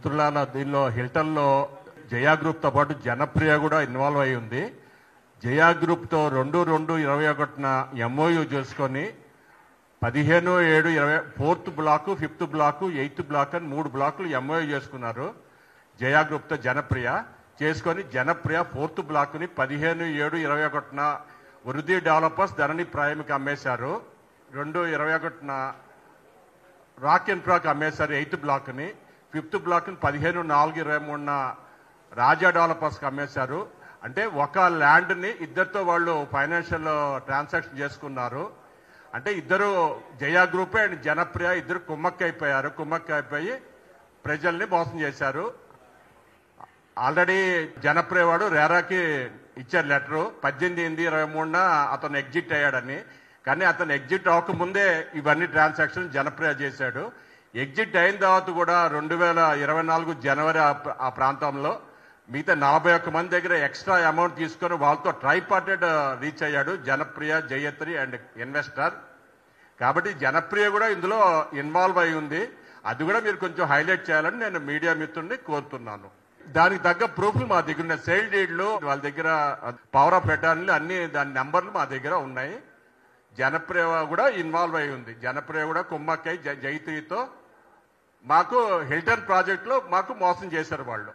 మిత్రులారా, దీనిలో హిల్టన్లో జయా గ్రూప్తో పాటు జనప్రియ కూడా ఇన్వాల్వ్ అయి ఉంది. జయా గ్రూప్తో 2/2/21 ఎంఓయూ చేసుకొని 15/7/20 4th block, 5th block, 8th black అని 3 బ్లాకులు ఎంఓయూ చేసుకున్నారు. జయా గ్రూప్తో జనప్రియ చేసుకొని జనప్రియ 4th బ్లాక్ని 15/7/21 వృద్ధి డెవలపర్స్ ధరణి ప్రైమ్కి అమ్మేశారు. 2/21 రాక్ ఇన్ఫ్రాకి అమ్మేశారు 8th బ్లాక్ని. 5th బ్లాక్ని 15/4/23 రాజా డెవలపర్స్కి అమ్మేశారు. అంటే ఒక ల్యాండ్ని ఇద్దరితో వాళ్ళు ఫైనాన్షియల్ ట్రాన్సాక్షన్ చేసుకున్నారు. అంటే ఇద్దరు జయా గ్రూప్ అండ్ జనప్రియ ఇద్దరు కుమ్మక్కైపోయి ప్రజల్ని మోసం చేశారు. ఆల్రెడీ జనప్రియ వాడు రేరాకి ఇచ్చారు లెటరు 18/8/23 అతను ఎగ్జిట్ అయ్యాడని. కానీ అతను ఎగ్జిట్ అవ్వకముందే ఇవన్నీ ట్రాన్సాక్షన్ జనప్రియ చేశాడు. ఎగ్జిట్ అయిన తర్వాత కూడా 2024 జనవరి ఆ ప్రాంతంలో మిగతా 41 మంది దగ్గర ఎక్స్ట్రా అమౌంట్ తీసుకొని వాళ్ళతో ట్రైపార్టెడ్ రీచ్ అయ్యాడు జనప్రియ, జయత్రి అండ్ ఇన్వెస్టర్. కాబట్టి జనప్రియ కూడా ఇందులో ఇన్వాల్వ్ అయి ఉంది. అది కూడా మీరు కొంచెం హైలైట్ చేయాలని నేను మీడియా మిత్రుడిని కోరుతున్నాను. దానికి తగ్గ ప్రూఫ్లు మా దగ్గర ఉన్నాయి. సేల్ డీడ్లు వాళ్ళ దగ్గర, పవర్ ఆఫ్ అటార్నీలు అన్ని దాని నెంబర్లు మా దగ్గర ఉన్నాయి. జనప్రియ కూడా ఇన్వాల్వ్ అయి ఉంది. జనప్రియ కూడా కుమ్మక్కై జైత్రితో మాకు హిల్టన్ ప్రాజెక్టులో మాకు మోసం చేశారు వాళ్ళు.